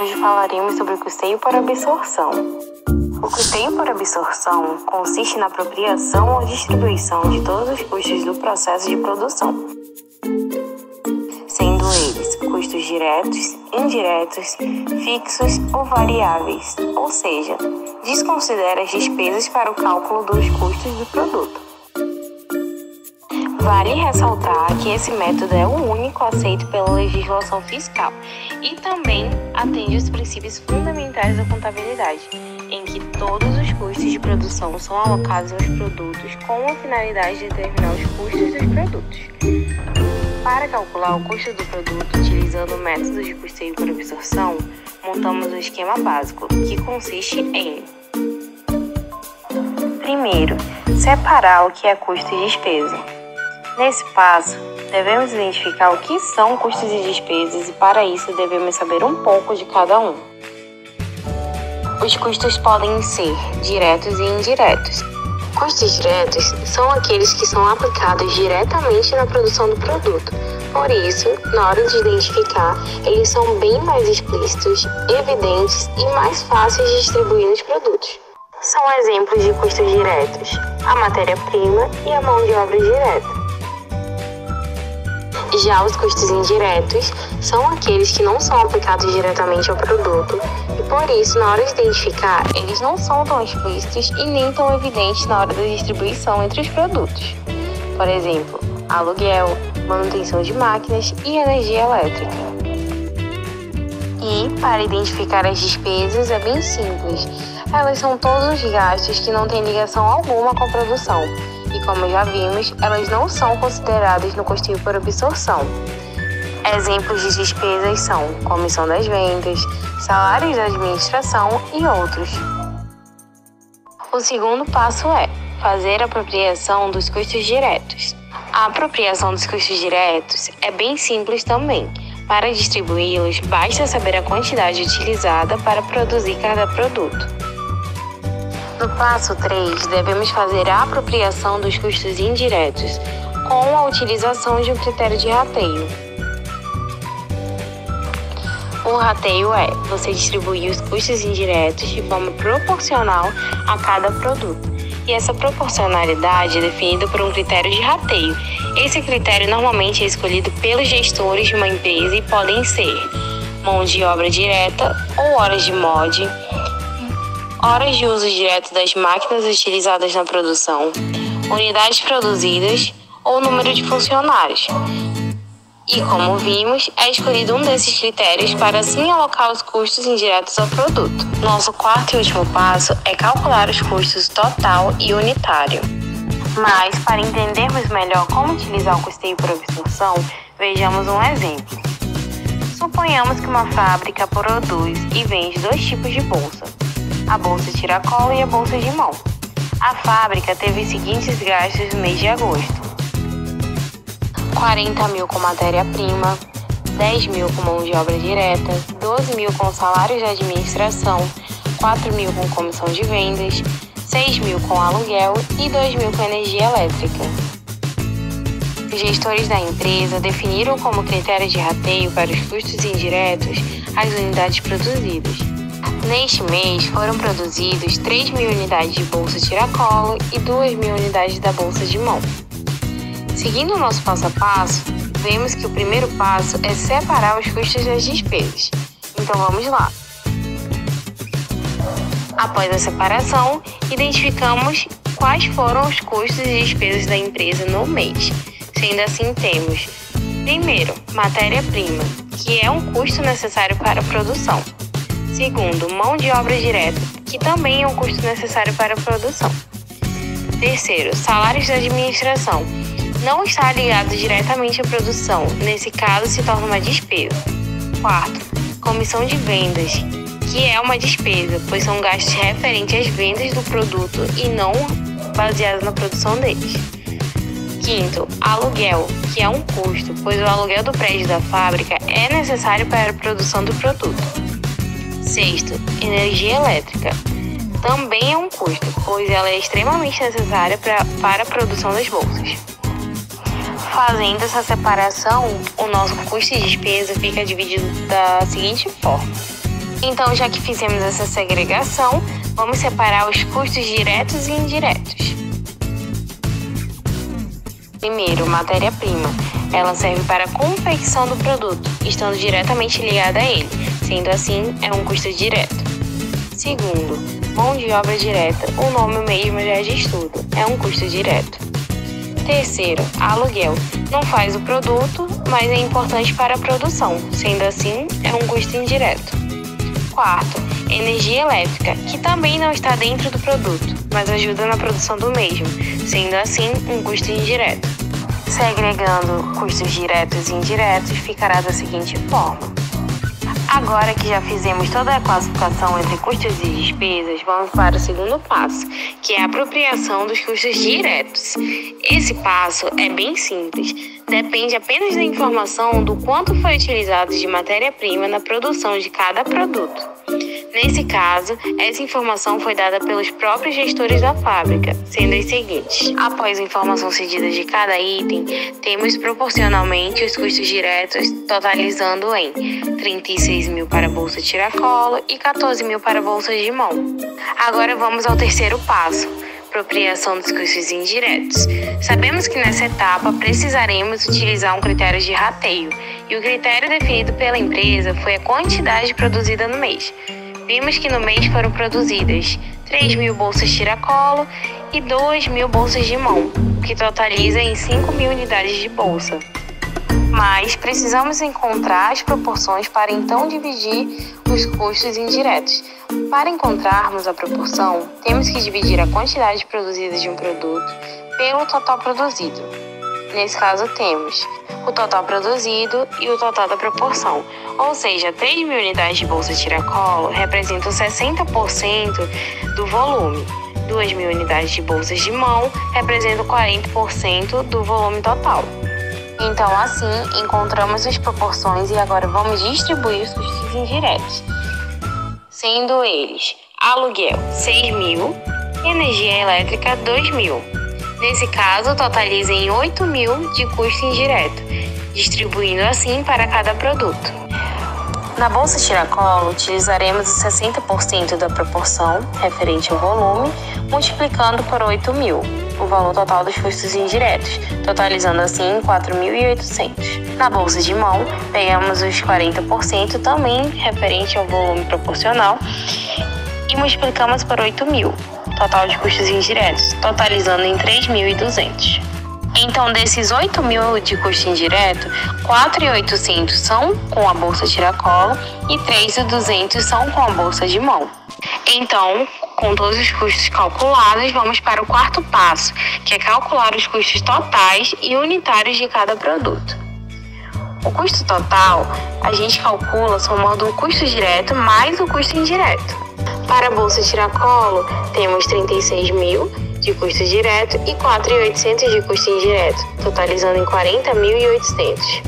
hoje falaremos sobre o custeio por absorção. O custeio por absorção consiste na apropriação ou distribuição de todos os custos do processo de produção, sendo eles custos diretos, indiretos, fixos ou variáveis, ou seja, desconsidera as despesas para o cálculo dos custos do produto. Vale ressaltar que esse método é o único aceito pela legislação fiscal e também atende os princípios fundamentais da contabilidade, em que todos os custos de produção são alocados aos produtos com a finalidade de determinar os custos dos produtos. Para calcular o custo do produto utilizando o método de custeio por absorção, montamos um esquema básico, que consiste em: primeiro, separar o que é custo e despesa. Nesse passo, devemos identificar o que são custos e despesas e para isso devemos saber um pouco de cada um. Os custos podem ser diretos e indiretos. Custos diretos são aqueles que são aplicados diretamente na produção do produto. Por isso, na hora de identificar, eles são bem mais explícitos, evidentes e mais fáceis de distribuir nos produtos. São exemplos de custos diretos: a matéria-prima e a mão de obra direta. Já os custos indiretos são aqueles que não são aplicados diretamente ao produto e, por isso, na hora de identificar, eles não são tão explícitos e nem tão evidentes na hora da distribuição entre os produtos. Por exemplo, aluguel, manutenção de máquinas e energia elétrica. E, para identificar as despesas, é bem simples. Elas são todos os gastos que não têm ligação alguma com a produção. E como já vimos, elas não são consideradas no custeio por absorção. Exemplos de despesas são comissão das vendas, salários da administração e outros. O segundo passo é fazer a apropriação dos custos diretos. A apropriação dos custos diretos é bem simples também. Para distribuí-los, basta saber a quantidade utilizada para produzir cada produto. No passo 3, devemos fazer a apropriação dos custos indiretos, com a utilização de um critério de rateio. O rateio é você distribuir os custos indiretos de forma proporcional a cada produto. E essa proporcionalidade é definida por um critério de rateio. Esse critério normalmente é escolhido pelos gestores de uma empresa e podem ser mão de obra direta ou horas de mod, horas de uso direto das máquinas utilizadas na produção, unidades produzidas ou número de funcionários. E como vimos, é escolhido um desses critérios para assim alocar os custos indiretos ao produto. Nosso quarto e último passo é calcular os custos total e unitário. Mas, para entendermos melhor como utilizar o custeio por absorção, vejamos um exemplo. Suponhamos que uma fábrica produz e vende dois tipos de bolsa: a bolsa tiracolo e a bolsa de mão. A fábrica teve os seguintes gastos no mês de agosto: 40 mil com matéria-prima, 10 mil com mão de obra direta, 12 mil com salários de administração, 4 mil com comissão de vendas, 6 mil com aluguel e 2 mil com energia elétrica. Os gestores da empresa definiram como critério de rateio para os custos indiretos as unidades produzidas. Neste mês, foram produzidos 3 mil unidades de bolsa tiracolo e 2 mil unidades da bolsa de mão. Seguindo o nosso passo a passo, vemos que o primeiro passo é separar os custos das despesas. Então vamos lá. Após a separação, identificamos quais foram os custos e despesas da empresa no mês. Sendo assim, temos, primeiro, matéria-prima, que é um custo necessário para a produção. Segundo, mão de obra direta, que também é um custo necessário para a produção. Terceiro, salários da administração. Não está ligado diretamente à produção, nesse caso se torna uma despesa. Quarto, comissão de vendas, que é uma despesa, pois são gastos referentes às vendas do produto e não baseados na produção deles. Quinto, aluguel, que é um custo, pois o aluguel do prédio da fábrica é necessário para a produção do produto. Sexto, energia elétrica. Também é um custo, pois ela é extremamente necessária para a produção das bolsas. Fazendo essa separação, o nosso custo de despesa fica dividido da seguinte forma: Então, já que fizemos essa segregação, vamos separar os custos diretos e indiretos. Primeiro, matéria-prima. Ela serve para a confecção do produto, estando diretamente ligada a ele, sendo assim, é um custo direto. Segundo, mão de obra direta, o nome mesmo já diz tudo, é um custo direto. Terceiro, aluguel. Não faz o produto, mas é importante para a produção, sendo assim, é um custo indireto. Quarto, energia elétrica, que também não está dentro do produto, mas ajuda na produção do mesmo, sendo assim, um custo indireto. Segregando custos diretos e indiretos, ficará da seguinte forma. Agora que já fizemos toda a classificação entre custos e despesas, vamos para o segundo passo, que é a apropriação dos custos diretos. Esse passo é bem simples, depende apenas da informação do quanto foi utilizado de matéria-prima na produção de cada produto. Nesse caso, essa informação foi dada pelos próprios gestores da fábrica, sendo as seguintes. Após a informação cedida de cada item, temos proporcionalmente os custos diretos, totalizando em 36 mil para a bolsa tiracolo e 14 mil para a bolsa de mão. Agora vamos ao terceiro passo, apropriação dos custos indiretos. Sabemos que nessa etapa precisaremos utilizar um critério de rateio, e o critério definido pela empresa foi a quantidade produzida no mês. Vimos que no mês foram produzidas 3 mil bolsas tiracolo e 2 mil bolsas de mão, o que totaliza em 5 mil unidades de bolsa. Mas precisamos encontrar as proporções para então dividir os custos indiretos. Para encontrarmos a proporção, temos que dividir a quantidade produzida de um produto pelo total produzido. Nesse caso temos o total produzido e o total da proporção. Ou seja, 3 mil unidades de bolsa tiracolo representam 60% do volume. 2 mil unidades de bolsas de mão representam 40% do volume total. Então, assim, encontramos as proporções e agora vamos distribuir os custos indiretos. Sendo eles aluguel 6 mil e energia elétrica 2 mil. Nesse caso, totaliza em 8 mil de custo indireto, distribuindo assim para cada produto. Na bolsa tiracolo, utilizaremos os 60% da proporção referente ao volume, multiplicando por 8 mil, o valor total dos custos indiretos, totalizando assim 4.800. Na bolsa de mão, pegamos os 40% também referente ao volume proporcional e multiplicamos por 8 mil, total de custos indiretos, totalizando em 3.200. Então, desses 8 mil de custo indireto, 4.800 são com a bolsa tiracolo e 3.200 são com a bolsa de mão. Então, com todos os custos calculados, vamos para o quarto passo, que é calcular os custos totais e unitários de cada produto. O custo total, a gente calcula somando o custo direto mais o custo indireto. Para a bolsa tiracolo, temos 36 mil de custo direto e 4.800 de custo indireto, totalizando em 40.800.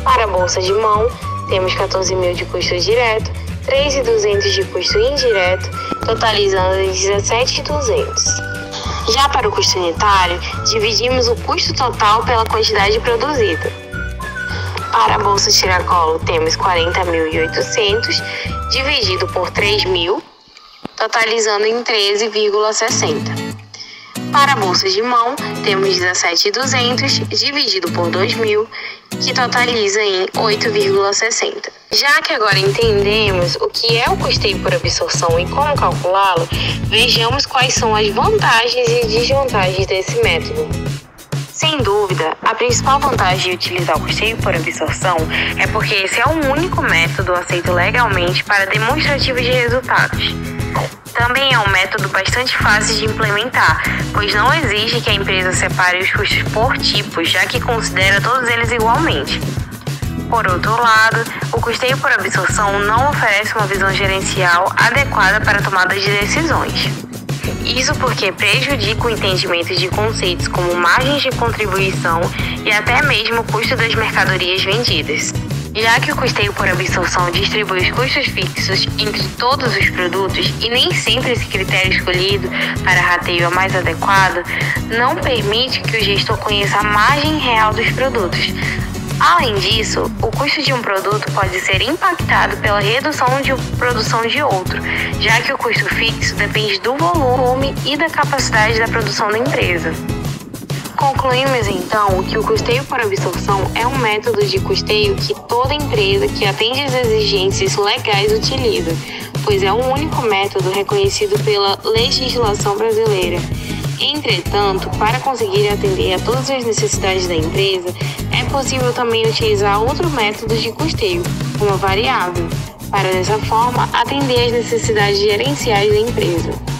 Para a bolsa de mão, temos 14 mil de custo direto, 3.200 de custo indireto, totalizando em 17.200. Já para o custo unitário, dividimos o custo total pela quantidade produzida. Para a bolsa tiracolo, temos 40.800 dividido por 3 mil, totalizando em 13,60. Para a bolsa de mão, temos 17.200 dividido por 2 mil, que totaliza em 8,60. Já que agora entendemos o que é o custeio por absorção e como calculá-lo, vejamos quais são as vantagens e desvantagens desse método. Sem dúvida, a principal vantagem de utilizar o custeio por absorção é porque esse é o único método aceito legalmente para demonstrativos de resultados. Também é um método bastante fácil de implementar, pois não exige que a empresa separe os custos por tipos, já que considera todos eles igualmente. Por outro lado, o custeio por absorção não oferece uma visão gerencial adequada para a tomada de decisões. Isso porque prejudica o entendimento de conceitos como margens de contribuição e até mesmo o custo das mercadorias vendidas. Já que o custeio por absorção distribui os custos fixos entre todos os produtos e nem sempre esse critério escolhido para rateio é mais adequado, não permite que o gestor conheça a margem real dos produtos. Além disso, o custo de um produto pode ser impactado pela redução de produção de outro, já que o custo fixo depende do volume e da capacidade da produção da empresa. Concluímos então que o custeio por absorção é um método de custeio que toda empresa que atende às exigências legais utiliza, pois é o único método reconhecido pela legislação brasileira. Entretanto, para conseguir atender a todas as necessidades da empresa, é possível também utilizar outro método de custeio, uma variável, para dessa forma atender às necessidades gerenciais da empresa.